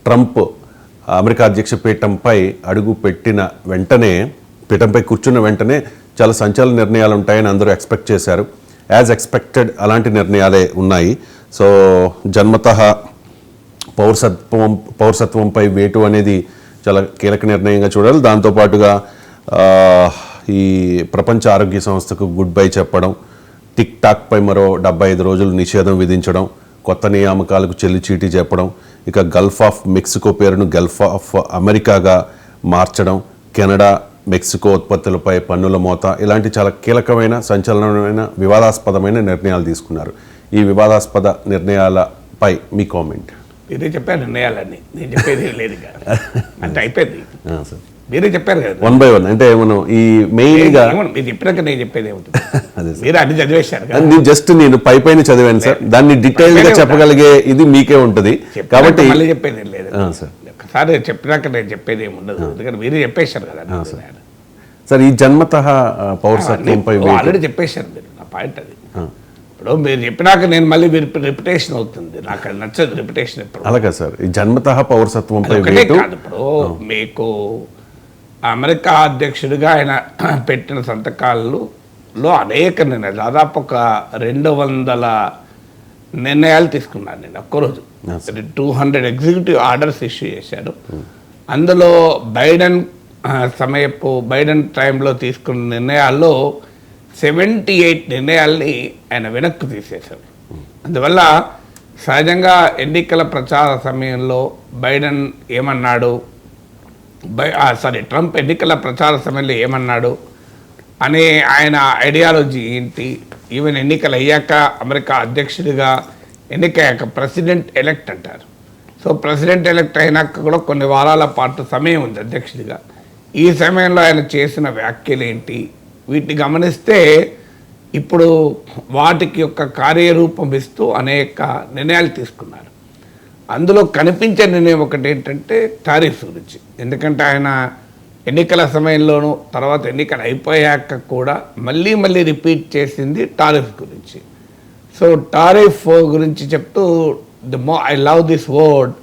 Trump America అధ్యక్ష పీఠంపై అడుగు పెట్టిన వెంటనే పీఠంపై కూర్చున్న వెంటనే చాలా సంచలన నిర్ణయాలు ఉంటాయని అందరూ ఎక్స్పెక్ట్ చేశారు. యాజ్ ఎక్స్పెక్టెడ్ అలాంటి నిర్ణయాలే ఉన్నాయి. సో జన్మతః పౌరసత్వంపై వేటు అనేది చాలా కీలక నిర్ణయంగా చూడాలి. దాంతోపాటుగా ఈ ప్రపంచ ఆరోగ్య సంస్థకు గుడ్ బై చెప్పడం, టిక్ టాక్పై మరో 75 రోజులు నిషేధం విధించడం, కొత్త నియామకాలకు చెల్లిచీటీ చెప్పడం, ఇక గల్ఫ్ ఆఫ్ మెక్సికో పేరును గల్ఫ్ ఆఫ్ అమెరికాగా మార్చడం, కెనడా మెక్సికో ఉత్పత్తులపై పన్నుల మోత, ఇలాంటి చాలా కీలకమైన సంచలనమైన వివాదాస్పదమైన నిర్ణయాలు తీసుకున్నారు. ఈ వివాదాస్పద నిర్ణయాలపై మీ కామెంట్? మీరే చెప్పారు నిర్ణయాలన్నీ, నేను చెప్పేది లేదు అంటే అయిపోయింది. మీరే చెప్పారు కదా 1 by 1. అంటే మనం ఈ మెయిన్గా మీరు చెప్పినాక నేను చెప్పేది ఏమవుతుంది, మీరు అన్ని చదివేశారు కదా. నేను పైన చదివాను సార్, దాన్ని డీటెయిల్ గా చెప్పగలిగే ఇది మీకే ఉంటుంది కాబట్టి మళ్ళీ చెప్పేది లేదు ఒకసారి చెప్పినాక నేను చెప్పేది ఏముండదు, ఎందుకంటే మీరే చెప్పేశారు కదా సార్. ఈ జన్మతః పౌరసత్వంపై ఆల్రెడీ చెప్పేశారు మీరు, నా పాయింట్ అది. ఇప్పుడు మీరు చెప్పినాక నేను మళ్ళీ రిపిటేషన్ అవుతుంది, నాకు అది నచ్చదు రిపిటేషన్. ఇప్పుడు అలాగే సార్, ఈ జన్మతః పౌరసత్వంపై ఇప్పుడు మీకు అమెరికా అధ్యక్షుడిగా ఆయన పెట్టిన సంతకాలలో అనేక నిర్ణయాలు, దాదాపు ఒక 200 నిర్ణయాలు తీసుకున్నాను నేను ఒక్కరోజు. 200 ఎగ్జిక్యూటివ్ ఆర్డర్స్ ఇష్యూ చేశాడు. అందులో బైడెన్ టైంలో తీసుకున్న నిర్ణయాల్లో 78 నిర్ణయాల్ని ఆయన వెనక్కి తీసేశారు. అందువల్ల సహజంగా ఎన్నికల ప్రచార సమయంలో బైడెన్ ఏమన్నాడు, ట్రంప్ ఎన్నికల ప్రచార సమయంలో ఏమన్నాడు అనే ఆయన ఐడియాలజీ ఏంటి, ఈవెన్ ఎన్నికలు అయ్యాక అమెరికా అధ్యక్షుడిగా ఎన్నికయ్యాక ప్రెసిడెంట్ ఎలెక్ట్ అంటారు. సో ప్రెసిడెంట్ ఎలెక్ట్ అయినాక కూడా కొన్ని వారాల పాటు సమయం ఉంది అధ్యక్షుడిగా. ఈ సమయంలో ఆయన చేసిన వ్యాఖ్యలు ఏంటి, వీటిని గమనిస్తే ఇప్పుడు వాటికి యొక్క కార్యరూపం ఇస్తూ అనేక నిర్ణయాలు తీసుకున్నారు. అందులో కనిపించే నిర్ణయం ఒకటి ఏంటంటే టారిఫ్స్ గురించి. ఎందుకంటే ఆయన ఎన్నికల సమయంలోనూ తర్వాత ఎన్నికలు అయిపోయాక కూడా మళ్ళీ రిపీట్ చేసింది టారిఫ్ గురించి. సో టారిఫ్ గురించి చెప్తూ ఐ లవ్ దిస్ వర్డ్,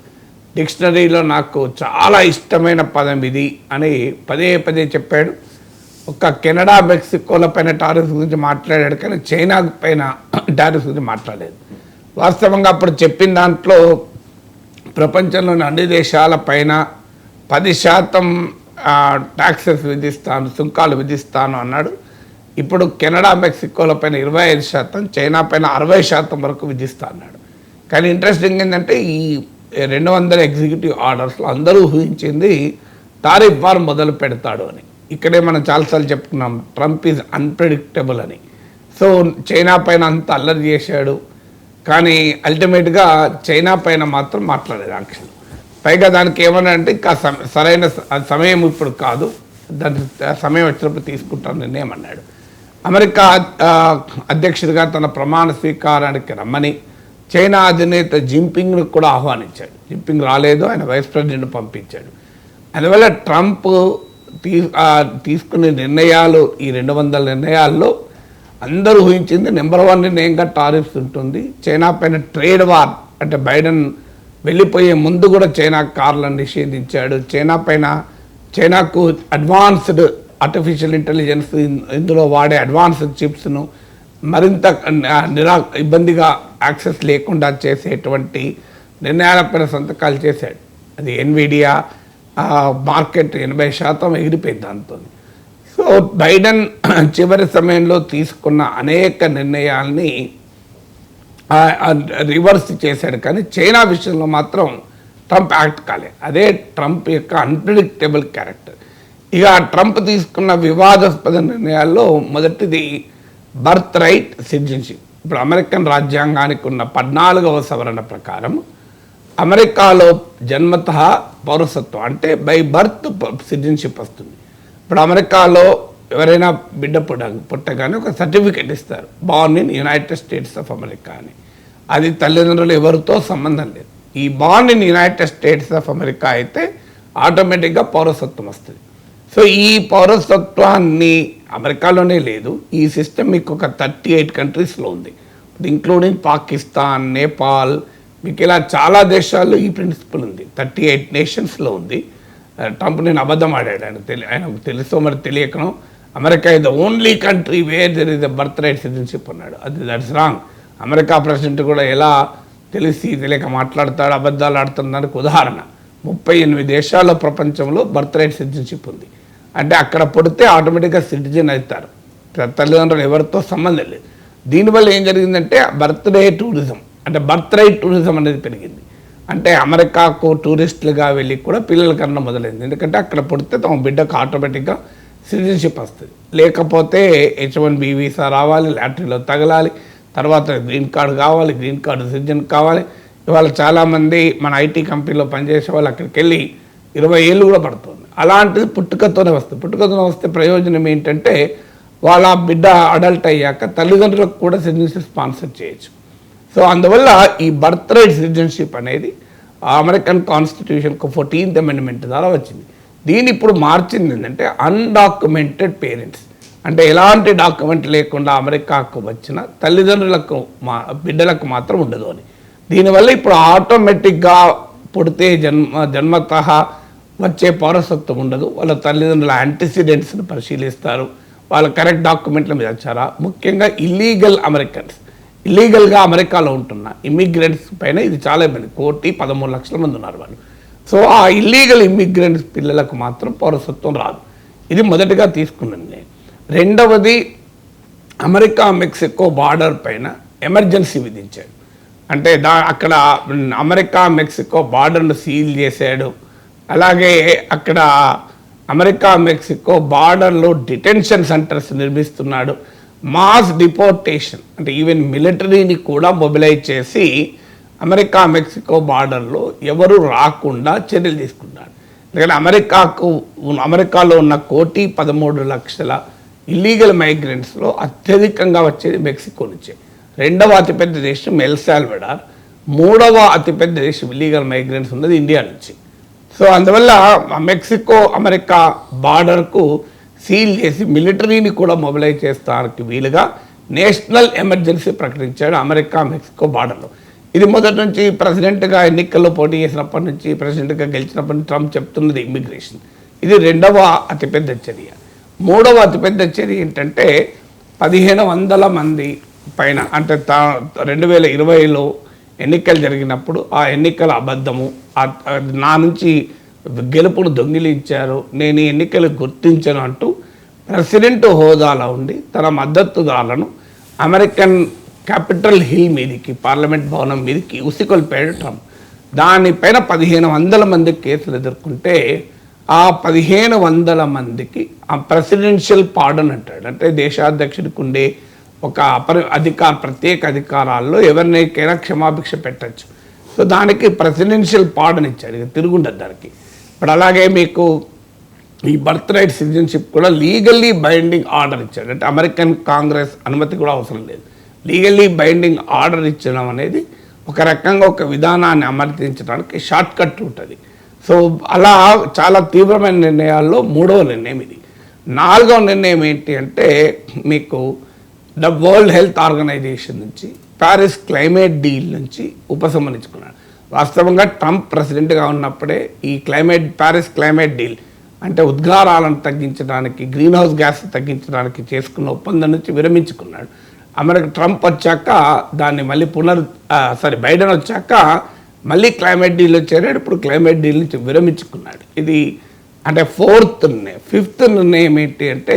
డిక్షనరీలో నాకు చాలా ఇష్టమైన పదం ఇది అని పదే చెప్పాడు. ఒక కెనడా మెక్సికోల పైన టారిఫ్ గురించి మాట్లాడాడు, కానీ చైనా పైన టారిఫ్ గురించి మాట్లాడలేదు. వాస్తవంగా అప్పుడు చెప్పిన దాంట్లో ప్రపంచంలోని అన్ని దేశాల పైన 10% ట్యాక్సెస్ విధిస్తాను, సుంకాలు విధిస్తాను అన్నాడు. ఇప్పుడు కెనడా మెక్సికోల పైన 25%, చైనా పైన 60% వరకు విధిస్తా అన్నాడు. కానీ ఇంట్రెస్టింగ్ ఏంటంటే ఈ 200 ఎగ్జిక్యూటివ్ ఆర్డర్స్లో అందరూ ఊహించింది టారిఫ్ వార్ మొదలు పెడతాడు అని. ఇక్కడే మనం చాలాసార్లు చెప్పుకున్నాం ట్రంప్ ఈజ్ అన్ప్రెడిక్టబుల్ అని. సో చైనా పైన అంత అల్లరి చేశాడు, కానీ అల్టిమేట్గా చైనా పైన మాత్రం మాట్లాడేది యాక్షన్. పైగా దానికి ఏమన్నా అంటే ఇంకా సరైన సమయం ఇప్పుడు కాదు, దాని సమయం వచ్చినప్పుడు తీసుకుంటాను నిర్ణయం అన్నాడు. అమెరికా అధ్యక్షుడిగా తన ప్రమాణ స్వీకారానికి రమ్మని చైనా అధినేత జిన్పింగ్ను కూడా ఆహ్వానించాడు. జిన్పింగ్ రాలేదు, ఆయన వైస్ ప్రెసిడెంట్ పంపించాడు. అందువల్ల ట్రంప్ తీసుకునే నిర్ణయాలు, ఈ 200 నిర్ణయాల్లో అందరూ ఊహించింది నెంబర్ 1 నిర్ణయంగా టారిఫ్స్ ఉంటుంది. చైనా పైన ట్రేడ్ వార్, అంటే బైడెన్ వెళ్ళిపోయే ముందు కూడా చైనా కార్లను నిషేధించాడు. చైనాకు అడ్వాన్స్డ్ ఆర్టిఫిషియల్ ఇంటెలిజెన్స్, ఇందులో వాడే అడ్వాన్స్డ్ చిప్స్ను మరింత ఇబ్బందిగా యాక్సెస్ లేకుండా చేసేటువంటి నిర్ణయాలపైన సంతకాలు చేశాడు. అది ఎన్విడియా మార్కెట్ 80% ఎగిరిపోయింది దాంతో. సో బైడెన్ చివరి సమయంలో తీసుకున్న అనేక నిర్ణయాల్ని రివర్స్ చేశాడు, కానీ చైనా విషయంలో మాత్రం ట్రంప్ యాక్ట్ కాలేదు. అదే ట్రంప్ యొక్క అన్ప్రెడిక్టబుల్ క్యారెక్టర్. ఇక ట్రంప్ తీసుకున్న వివాదాస్పద నిర్ణయాల్లో మొదటిది బర్త్ రైట్ సిటిజన్షిప్. ఇప్పుడు అమెరికన్ రాజ్యాంగానికి ఉన్న 14వ సవరణ ప్రకారం అమెరికాలో జన్మతః పౌరసత్వం అంటే బై బర్త్ సిటిజన్షిప్ వస్తుంది. ఇప్పుడు అమెరికాలో ఎవరైనా బిడ్డ పుట్టగానే ఒక సర్టిఫికెట్ ఇస్తారు, born in United states of America అని. అది తల్లిదండ్రులు ఎవరితో సంబంధం లేదు. ఈ born in United states of America అయితే ఆటోమేటిక్గా పౌరసత్వం వస్తుంది. సో ఈ పౌరసత్వాన్ని అమెరికాలోనే లేదు, ఈ సిస్టమ్ మీకు ఒక 38 కంట్రీస్లో ఉంది, ఇంక్లూడింగ్ పాకిస్తాన్, నేపాల్, మీకు ఇలా చాలా దేశాల్లో ఈ ప్రిన్సిపల్ ఉంది. 38 నేషన్స్లో ఉంది. ట్రంప్ నేను అబద్ధం ఆడాడు, ఆయనకు తెలుసో మరి తెలియకనో, America is the only country where there is the birth right citizenship అన్నాడు. That's wrong. అమెరికా ప్రెసిడెంట్ కూడా ఎలా తెలియక మాట్లాడతాడు, అబద్ధాలు ఆడుతున్నదానికి ఉదాహరణ 38 దేశాల్లో ప్రపంచంలో బర్త్ రైట్ సిటిజన్షిప్ ఉంది. అంటే అక్కడ పుడితే ఆటోమేటిక్గా సిటిజన్ అవుతారు, తల్లిదండ్రులు ఎవరితో సంబంధం లేదు. దీనివల్ల ఏం జరిగిందంటే బర్త్డే టూరిజం, అంటే బర్త్ రైట్ టూరిజం అనేది పెరిగింది. అంటే అమెరికాకు టూరిస్టులుగా వెళ్ళి కూడా పిల్లల కన్నా మొదలైంది. ఎందుకంటే అక్కడ పుడితే తమ బిడ్డకు ఆటోమేటిక్గా సిటిజన్షిప్ వస్తుంది. లేకపోతే H1B వీసా రావాలి, లాటరీలో తగలాలి, తర్వాత గ్రీన్ కార్డు కావాలి, గ్రీన్ కార్డు సిటిజన్ కావాలి. ఇవాళ చాలామంది మన ఐటీ కంపెనీలో పనిచేసే వాళ్ళు అక్కడికి వెళ్ళి 20 ఏళ్ళు కూడా పడుతుంది. అలాంటిది పుట్టుకతోనే వస్తుంది. పుట్టుకతోనే వస్తే ప్రయోజనం ఏంటంటే వాళ్ళ బిడ్డ అడల్ట్ అయ్యాక తల్లిదండ్రులకు కూడా సిటిజన్షిప్ స్పాన్సర్ చేయొచ్చు. సో అందువల్ల ఈ బర్త్ రైట్ సిటిజన్షిప్ అనేది అమెరికన్ కాన్స్టిట్యూషన్కు 14th అమెండ్మెంట్ ద్వారా వచ్చింది. దీన్ని ఇప్పుడు మార్చింది ఏంటంటే అన్డాక్యుమెంటెడ్ పేరెంట్స్, అంటే ఎలాంటి డాక్యుమెంట్ లేకుండా అమెరికాకు వచ్చిన తల్లిదండ్రులకు బిడ్డలకు మాత్రం ఉండదు అని. దీనివల్ల ఇప్పుడు ఆటోమేటిక్గా పుడితే జన్మత వచ్చే పౌరసత్వం ఉండదు. వాళ్ళ తల్లిదండ్రుల యాంటిసిడెంట్స్ని పరిశీలిస్తారు, వాళ్ళ కరెక్ట్ డాక్యుమెంట్ల మీద వచ్చారా. ముఖ్యంగా ఇల్లీగల్గా అమెరికాలో ఉంటున్న ఇమ్మిగ్రెంట్స్ పైన ఇది చాలా ఇబ్బంది. 1,13,00,000 మంది ఉన్నారు వాళ్ళు. సో ఆ ఇల్లీగల్ ఇమ్మిగ్రెంట్స్ పిల్లలకు మాత్రం పౌరసత్వం రాదు. ఇది మొదటిగా తీసుకున్నది. రెండవది, అమెరికా మెక్సికో బార్డర్ పైన ఎమర్జెన్సీ విధించాడు. అంటే అక్కడ అమెరికా మెక్సికో బార్డర్ను సీల్ చేశాడు. అలాగే అక్కడ అమెరికా మెక్సికో బార్డర్లో డిటెన్షన్ సెంటర్స్ నిర్మిస్తున్నాడు. మాస్ డిపోర్టేషన్, అంటే ఈవెన్ మిలిటరీని కూడా మొబిలైజ్ చేసి అమెరికా మెక్సికో బార్డర్లో ఎవరు రాకుండా చర్యలు తీసుకున్నాడు. ఎందుకంటే అమెరికాలో ఉన్న 1,13,00,000 ఇల్లీగల్ మైగ్రెంట్స్లో అత్యధికంగా వచ్చేది మెక్సికో నుంచే. రెండవ అతిపెద్ద దేశం ఎల్ సాల్వడార్, మూడవ అతిపెద్ద దేశం ఇల్లీగల్ మైగ్రెంట్స్ ఉన్నది ఇండియా నుంచి. సో అందువల్ల మెక్సికో అమెరికా బార్డర్కు సీల్ చేసి మిలిటరీని కూడా మొబిలైజ్ చేస్తానికి వీలుగా నేషనల్ ఎమర్జెన్సీ ప్రకటించాడు అమెరికా మెక్సికో బార్డర్లో. ఇది మొదటి నుంచి ప్రెసిడెంట్గా ఎన్నికల్లో పోటీ చేసినప్పటి నుంచి, ప్రెసిడెంట్గా గెలిచినప్పటి నుంచి ట్రంప్ చెప్తున్నది ఇమ్మిగ్రేషన్. ఇది రెండవ అతిపెద్ద చర్య. మూడవ అతిపెద్ద చర్య ఏంటంటే 1,500 మంది పైన, అంటే 2020లో ఎన్నికలు జరిగినప్పుడు ఆ ఎన్నికల అబద్ధము, నా నుంచి గెలుపును దొంగిలించారు, నేను ఈ ఎన్నికలు గుర్తించను అంటూ ప్రెసిడెంట్ హోదాలో ఉండి తన మద్దతుదారులను అమెరికన్ క్యాపిటల్ హిల్ మీదికి, పార్లమెంట్ భవనం మీదకి ఉసికొల్పాడు ట్రంప్. దానిపైన 1,500 మంది కేసులు ఎదుర్కొంటే ఆ 1,500 మందికి ఆ ప్రెసిడెన్షియల్ పార్డన్ అంటాడు. అంటే దేశాధ్యక్షుడికి ఉండే ఒక ప్రత్యేక అధికారాల్లో ఎవరినైనా క్షమాభిక్ష పెట్టచ్చు. సో దానికి ప్రెసిడెన్షియల్ పార్డన్ ఇచ్చాడు, ఇక తిరుగుండదు దానికి. ఇప్పుడు అలాగే మీకు ఈ బర్త్ రైట్ సిటిజన్షిప్ కూడా లీగల్లీ బైండింగ్ ఆర్డర్ ఇచ్చాడు. అంటే అమెరికన్ కాంగ్రెస్ అనుమతి కూడా అవసరం లేదు. లీగల్లీ బైండింగ్ ఆర్డర్ ఇచ్చడం అనేది ఒక రకంగా ఒక విధానాన్ని అమర్తించడానికి షార్ట్ కట్ ఉంటుంది. సో అలా చాలా తీవ్రమైన నిర్ణయాల్లో మూడవ నిర్ణయం ఇది. నాలుగవ నిర్ణయం ఏంటి అంటే మీకు వరల్డ్ హెల్త్ ఆర్గనైజేషన్ నుంచి, ప్యారిస్ క్లైమేట్ డీల్ నుంచి ఉపసంహరించుకున్నాడు. వాస్తవంగా ట్రంప్ ప్రెసిడెంట్గా ఉన్నప్పుడే ఈ ప్యారిస్ క్లైమేట్ డీల్, అంటే ఉద్గారాలను తగ్గించడానికి, గ్రీన్ హౌస్ గ్యాస్ తగ్గించడానికి చేసుకున్న ఒప్పందం నుంచి విరమించుకున్నాడు. ట్రంప్ వచ్చాక దాన్ని మళ్ళీ బైడెన్ వచ్చాక మళ్ళీ క్లైమేట్ డీల్లో చేరాడు. ఇప్పుడు క్లైమేట్ డీల్ నుంచి విరమించుకున్నాడు. ఇది అంటే ఫోర్త్ నిర్ణయం. ఫిఫ్త్ నిర్ణయం ఏంటి అంటే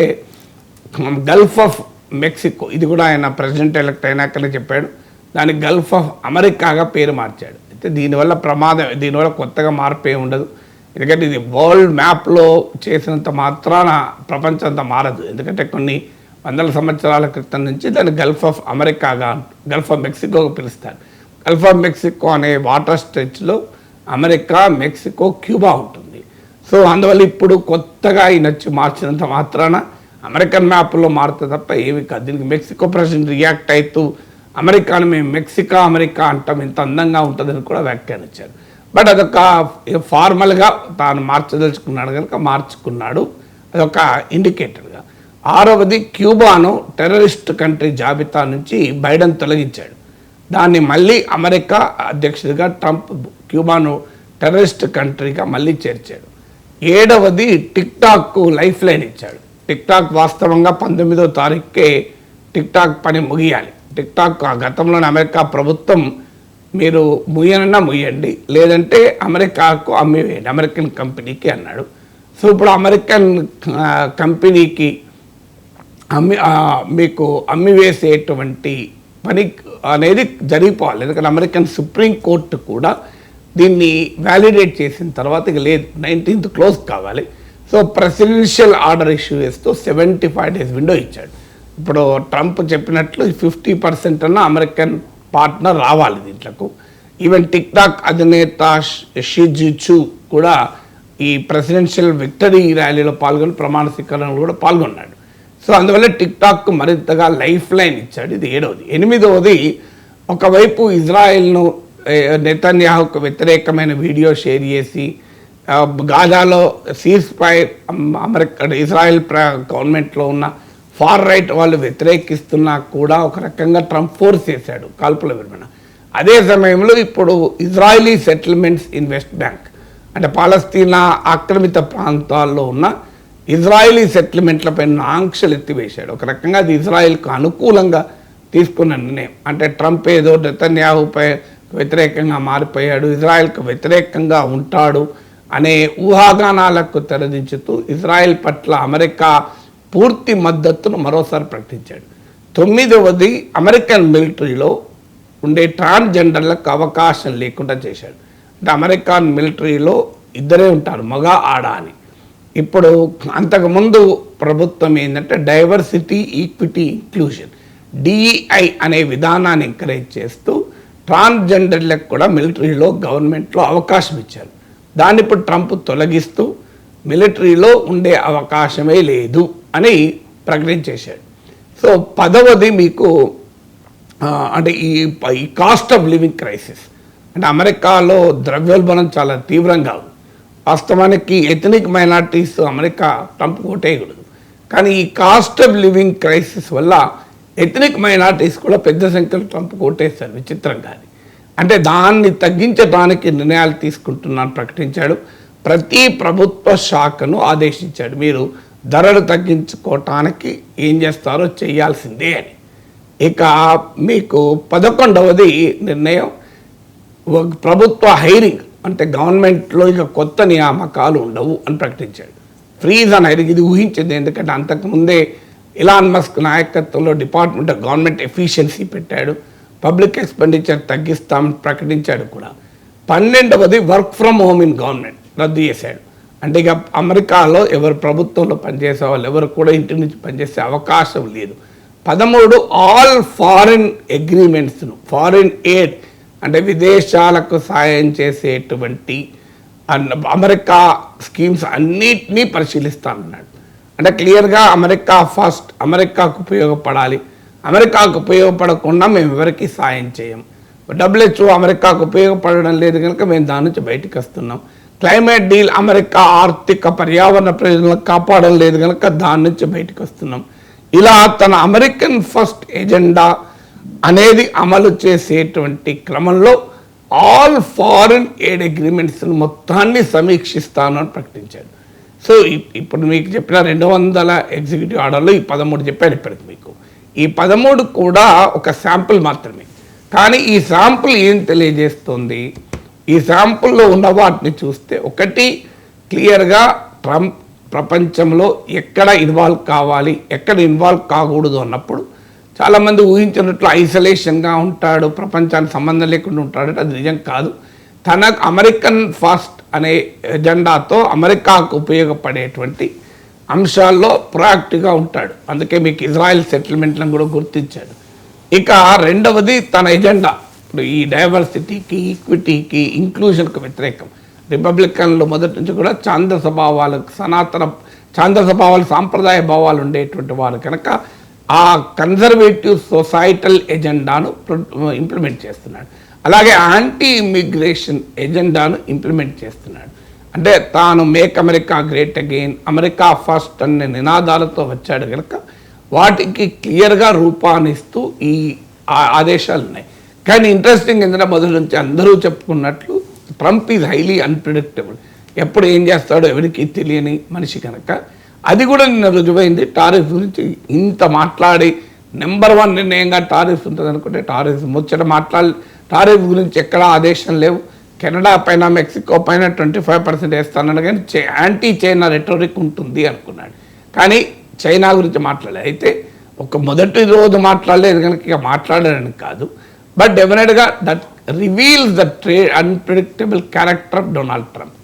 గల్ఫ్ ఆఫ్ మెక్సికో, ఇది కూడా ఆయన ప్రెసిడెంట్ ఎలక్ట్ అయినాకనే చెప్పాడు, దానికి గల్ఫ్ ఆఫ్ అమెరికాగా పేరు మార్చాడు. అయితే దీనివల్ల కొత్తగా మార్పు ఏమి ఉండదు. ఎందుకంటే ఇది వరల్డ్ మ్యాప్లో చేసినంత మాత్రాన ప్రపంచం అంతా మారదు. ఎందుకంటే కొన్ని వందల సంవత్సరాల క్రితం నుంచి దాన్ని గల్ఫ్ ఆఫ్ మెక్సికోగా పిలుస్తారు. గల్ఫ్ ఆఫ్ మెక్సికో అనే వాటర్ స్ట్రెచ్లో అమెరికా, మెక్సికో, క్యూబా ఉంటుంది. సో అందువల్ల ఇప్పుడు కొత్తగా ఈ నచ్చి మార్చినంత మాత్రాన అమెరికన్ మ్యాప్లో మారుతుంది తప్ప ఏమి కాదు. దీనికి మెక్సికో ప్రెసిడెంట్ రియాక్ట్ అవుతూ అమెరికాను మేము అమెరికా అంటాం, ఇంత అందంగా ఉంటుందని కూడా వ్యాఖ్యానించారు. బట్ అదొక ఫార్మల్గా తాను మార్చదలుచుకున్నాడు కనుక మార్చుకున్నాడు, అదొక ఇండికేటర్గా. ఆరవది, క్యూబాను టెర్రరిస్ట్ కంట్రీ జాబితా నుంచి బైడెన్ తొలగించాడు. దాన్ని మళ్ళీ అమెరికా అధ్యక్షుడిగా ట్రంప్ క్యూబాను టెర్రరిస్ట్ కంట్రీగా మళ్ళీ చేర్చాడు. 7వది టిక్ టాక్ లైఫ్ లైన్ ఇచ్చాడు. టిక్ టాక్ వాస్తవంగా 19వ తారీఖుకే టిక్ టాక్ పని ముగియాలి. టిక్ టాక్ గతంలోని అమెరికా ప్రభుత్వం మీరు ముయ్యనన్నా ముయ్యండి, లేదంటే అమెరికాకు అమ్మివేయండి, అమెరికన్ కంపెనీకి అన్నాడు. సో ఇప్పుడు అమెరికన్ కంపెనీకి మీకు అమ్మివేసేటువంటి పని అనేది జరిగిపోవాలి. ఎందుకంటే అమెరికన్ సుప్రీం కోర్టు కూడా దీన్ని వ్యాలిడేట్ చేసిన తర్వాత ఇక లేదు, 19th క్లోజ్ కావాలి. సో ప్రెసిడెన్షియల్ ఆర్డర్ ఇష్యూ చేస్తూ 75 days విండో ఇచ్చాడు. ఇప్పుడు ట్రంప్ చెప్పినట్లు 50% అన్న అమెరికన్ పార్ట్నర్ రావాలి దీంట్లకు. ఈవెన్ టిక్ టాక్ అధినేత షీ జిన్పింగ్ కూడా ఈ ప్రెసిడెన్షియల్ విక్టరీ ర్యాలీలో పాల్గొని ప్రమాణ స్వీకారంలో కూడా పాల్గొన్నాడు. సో అందువల్ల టిక్ టాక్ మరింతగా లైఫ్ లైన్ ఇచ్చాడు. ఇది 7వది. 8వది ఒకవైపు ఇజ్రాయెల్ను నెతన్యాహుకు వ్యతిరేకమైన వీడియో షేర్ చేసి గాజాలో సీజ్ ఫైర్ అమెరికా ఇజ్రాయెల్ గవర్నమెంట్లో ఉన్న ఫార్ రైట్ వాళ్ళు వ్యతిరేకిస్తున్నా కూడా ఒక రకంగా ట్రంప్ ఫోర్స్ చేశాడు కాల్పుల విరమణ. అదే సమయంలో ఇప్పుడు Israeli settlements in west bank అంటే పాలస్తీనా ఆక్రమిత ప్రాంతాల్లో ఉన్న ఇజ్రాయలీ సెటిల్మెంట్లపై ఆంక్షలు ఎత్తివేశాడు. ఒక రకంగా అది ఇజ్రాయెల్కు అనుకూలంగా తీసుకున్న నిర్ణయం. అంటే ట్రంప్ ఏదో నెతన్యాహుపై వ్యతిరేకంగా మారిపోయాడు, ఇజ్రాయెల్కు వ్యతిరేకంగా ఉంటాడు అనే ఊహాగానాలకు తెరదించుతూ ఇజ్రాయెల్ పట్ల అమెరికా పూర్తి మద్దతును మరోసారి ప్రకటించాడు. 9వది అమెరికన్ మిలిటరీలో ఉండే ట్రాన్స్జెండర్లకు అవకాశం లేకుండా చేశాడు. అంటే అమెరికన్ మిలిటరీలో ఇద్దరే ఉంటారు, మగ ఆడ అని. ఇప్పుడు అంతకుముందు ప్రభుత్వం ఏంటంటే డైవర్సిటీ ఈక్విటీ ఇంక్లూజన్ DEI అనే విధానాన్ని ఎంకరేజ్ చేస్తూ ట్రాన్స్జెండర్లకు కూడా మిలిటరీలో గవర్నమెంట్లో అవకాశం ఇచ్చారు. దాన్ని ఇప్పుడు ట్రంప్ తొలగిస్తూ మిలిటరీలో ఉండే అవకాశమే లేదు అని ప్రకటించేశాడు. సో 10వది మీకు అంటే ఈ కాస్ట్ ఆఫ్ లివింగ్ క్రైసిస్ అంటే అమెరికాలో ద్రవ్యోల్బణం చాలా తీవ్రంగా ఉంది. వాస్తవానికి ఎథనిక్ మైనారిటీస్ అమెరికా ట్రంప్ ఓటేయకూడదు, కానీ ఈ కాస్ట్ ఆఫ్ లివింగ్ క్రైసిస్ వల్ల ఎథనిక్ మైనారిటీస్ కూడా పెద్ద సంఖ్యలో ట్రంప్ ఓటేస్తారు విచిత్రంగా. అంటే దాన్ని తగ్గించడానికి నిర్ణయాలు తీసుకుంటున్నాను ప్రకటించాడు. ప్రతి ప్రభుత్వ శాఖను ఆదేశించాడు, మీరు ధరలు తగ్గించుకోవటానికి ఏం చేస్తారో చేయాల్సిందే అని. ఇక మీకు 11వది నిర్ణయం ప్రభుత్వ హైరింగ్ అంటే గవర్నమెంట్లో ఇక కొత్త నియామకాలు ఉండవు అని ప్రకటించాడు. ఫ్రీజ్ అని హైరింగ్ ఇది ఊహించింది, ఎందుకంటే అంతకుముందే ఇలాన్ మస్క్ నాయకత్వంలో డిపార్ట్మెంట్ ఆఫ్ గవర్నమెంట్ ఎఫిషియన్సీ పెట్టాడు, పబ్లిక్ ఎక్స్పెండిచర్ తగ్గిస్తామని ప్రకటించాడు కూడా. 12వది work from home in government రద్దు చేశాడు. అంటే ఇక అమెరికాలో ఎవరు ప్రభుత్వంలో పనిచేసే వాళ్ళు ఎవరు కూడా ఇంటి నుంచి పనిచేసే అవకాశం లేదు. 13 ఆల్ ఫారిన్ అగ్రిమెంట్స్ను ఫారిన్ ఎయిడ్ అంటే విదేశాలకు సాయం చేసేటువంటి అమెరికా స్కీమ్స్ అన్నిటినీ పరిశీలిస్తానన్నాడు. అంటే క్లియర్గా అమెరికా ఫస్ట్, అమెరికాకు ఉపయోగపడాలి, అమెరికాకు ఉపయోగపడకుండా మేము ఎవరికి సాయం చేయం. WHO అమెరికాకు ఉపయోగపడడం లేదు కనుక మేము దాని నుంచి బయటకు వస్తున్నాం. క్లైమేట్ డీల్ అమెరికా ఆర్థిక పర్యావరణ ప్రయోజనాలను కాపాడడం లేదు కనుక దాని నుంచి బయటకు వస్తున్నాం. ఇలా తన అమెరికన్ ఫస్ట్ ఎజెండా అనేది అమలు చేసేటువంటి క్రమంలో ఆల్ ఫారిన్ ఎయిడ్ అగ్రిమెంట్స్ మొత్తాన్ని సమీక్షిస్తాను అని ప్రకటించాడు. సో ఇప్పుడు మీకు చెప్పిన 200 ఎగ్జిక్యూటివ్ ఆర్డర్లు ఈ 13 చెప్పాను ఇప్పటికి మీకు. ఈ 13 కూడా ఒక శాంపుల్ మాత్రమే, కానీ ఈ శాంపుల్ ఏం తెలియజేస్తుంది? ఈ శాంపుల్లో ఉన్న వాటిని చూస్తే ఒకటి క్లియర్గా ట్రంప్ ప్రపంచంలో ఎక్కడ ఇన్వాల్వ్ కావాలి, ఎక్కడ ఇన్వాల్వ్ కాకూడదు అన్నప్పుడు చాలామంది ఊహించినట్లు ఐసోలేషన్గా ఉంటాడు, ప్రపంచానికి సంబంధం లేకుండా ఉంటాడు. అది నిజం కాదు. తన అమెరికన్ ఫస్ట్ అనే ఎజెండాతో అమెరికాకు ఉపయోగపడేటువంటి అంశాల్లో ప్రొయాక్టివ్గా ఉంటాడు. అందుకే మీకు ఇజ్రాయెల్ సెటిల్మెంట్లను కూడా గుర్తించాడు. ఇక 2వది తన ఎజెండా ఇప్పుడు ఈ డైవర్సిటీకి, ఈక్విటీకి, ఇంక్లూజన్కి వ్యతిరేకం. రిపబ్లికన్లు మొదటి నుంచి కూడా ఛాందస భావాలకు ఛాందస భావాలు సాంప్రదాయ భావాలు ఉండేటువంటి వారు కనుక ఆ కన్జర్వేటివ్ సొసైటల్ ఎజెండాను ఇంప్లిమెంట్ చేస్తున్నాడు. అలాగే యాంటీ ఇమిగ్రేషన్ ఎజెండాను ఇంప్లిమెంట్ చేస్తున్నాడు. అంటే తాను make America great again, America first అనే నినాదాలతో వచ్చాడు కనుక వాటికి క్లియర్గా రూపాన్నిస్తూ ఈ ఆదేశాలు ఉన్నాయి. కానీ ఇంట్రెస్టింగ్ ఏంటంటే మొదటి నుంచి అందరూ చెప్పుకున్నట్లు ట్రంప్ ఈజ్ హైలీ అన్ప్రిడిక్టబుల్. ఎప్పుడు ఏం చేస్తాడో ఎవరికి తెలియని మనిషి కనుక అది కూడా నిన్న రుజువైంది. టారిఫ్ గురించి ఇంత మాట్లాడి నెంబర్ 1 నిర్ణయంగా టారిఫ్ ఉంటుంది అనుకుంటే టారిఫ్ ముచ్చట టారిఫ్ గురించి ఎక్కడా ఆదేశం లేవు. కెనడా పైన మెక్సికో పైన 25% వేస్తానని కానీ యాంటీ చైనా రెటోరిక్ ఉంటుంది అనుకున్నాడు. కానీ చైనా గురించి మాట్లాడలేదు. అయితే ఒక మొదటి రోజు మాట్లాడలేదు కనుక ఇక మాట్లాడాలని కాదు, బట్ డెఫినెట్గా that reveals the unpredictable character of Donald Trump.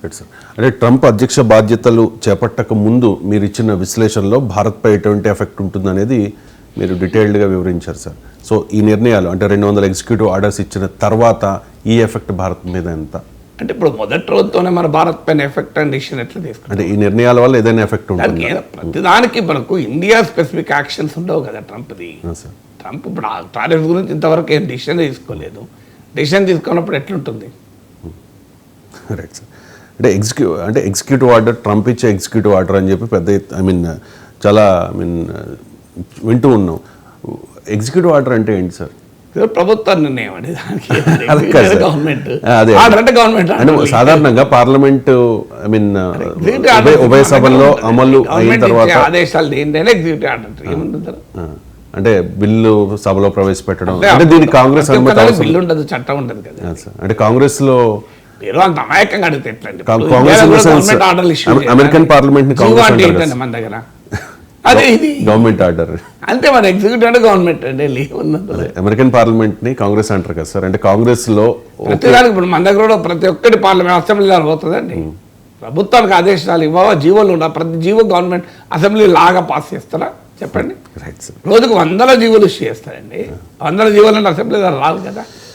Right sir. అంటే ట్రంప్ అధ్యక్ష బాధ్యతలు చేపట్టక ముందు మీరు ఇచ్చిన విశ్లేషణలో భారత్పై ఎటువంటి ఎఫెక్ట్ ఉంటుందనేది మీరు డీటెయిల్డ్గా వివరించారు సార్. సో ఈ నిర్ణయాలు అంటే 200 ఎగ్జిక్యూటివ్ ఆర్డర్స్ ఇచ్చిన తర్వాత ఈ ఎఫెక్ట్ భారత్ మీద ఎంత? అంటే ఇప్పుడు మొదటి రోజుతోనే మన భారత్ పైన ఎఫెక్ట్ అండ్ డిసిషన్ ఎట్లా తీసుకుంటాం? అంటే ఈ నిర్ణయాల వల్ల ఏదైనా ఎఫెక్ట్ ఉంటుంది? ప్రతిదానికి మనకు ఇండియా స్పెసిఫిక్ యాక్షన్స్ ఉండవు కదా ట్రంప్ది. సార్ ట్రంప్ ఇప్పుడు టారిఫ్ గురించి ఇంతవరకు ఏం డిసిషన్ తీసుకోలేదు. డిసిషన్ తీసుకున్నప్పుడు ఎట్లుంటుంది? Right sir. అంటే ఎగ్జిక్యూటివ్ ఆర్డర్, ట్రంప్ ఇచ్చే ఎగ్జిక్యూటివ్ ఆర్డర్ అని చెప్పి పెద్ద చాలా వింటూ ఉన్నాం. ఎగ్జిక్యూటివ్ ఆర్డర్ అంటే ఏంటి సార్? ప్రభుత్వ నిర్ణయం అండి. అది కాదు సార్. గవర్నమెంట్ అదే ఆర్డర్ అంటే గవర్నమెంట్ అంటే సాధారణంగా పార్లమెంట్ ఉభయ సభల్లో అమలు అయిన తర్వాత ఆదేశాలు ఏంటంటే ఎగ్జిక్యూటివ్ ఆర్డర్ ఏముంటుంది? అంటే బిల్లు సభలో ప్రవేశపెట్టడం. అంటే దీనికి కాంగ్రెస్ అనుమతి అవసరం? బిల్లు ఉండదు, చట్టం ఉండదు కదా సార్. అంటే కాంగ్రెస్ లో మీరు అంత అమాయకంగా అడిగితే ఎట్లండి? కాంగ్రెస్ గవర్నమెంట్ ఆర్డర్లు ఇష్యూ అమెరికన్ పార్లమెంట్ ని కాంగ్రెస్ అంటారు కదా. మన దగ్గర అదే ఇది గవర్నమెంట్ ఆర్డర్ అంతే. మన ఎగ్జిక్యూటివ్ అంటే గవర్నమెంట్ అంటే అమెరికన్ పార్లమెంట్ ని కాంగ్రెస్ అంటారు కదా సార్. అంటే కాంగ్రెస్ లో ప్రతిదానికి ఇప్పుడు మన దగ్గర కూడా ప్రతి ఒక్కటి పార్లమెంట్ అసెంబ్లీలో పోతుందండి. ప్రభుత్వానికి ఆదేశాలు ఇవ్వవా? జీవోలు ఉండవు. ప్రతి జీవో గవర్నమెంట్ అసెంబ్లీ లాగా పాస్ చేస్తారా చెప్పండి? Right sir. రోజుకు 100 జీవోలు ఇష్యూ చేస్తారండి. 100 జీవోలు అంటే అసెంబ్లీ రావు కదా.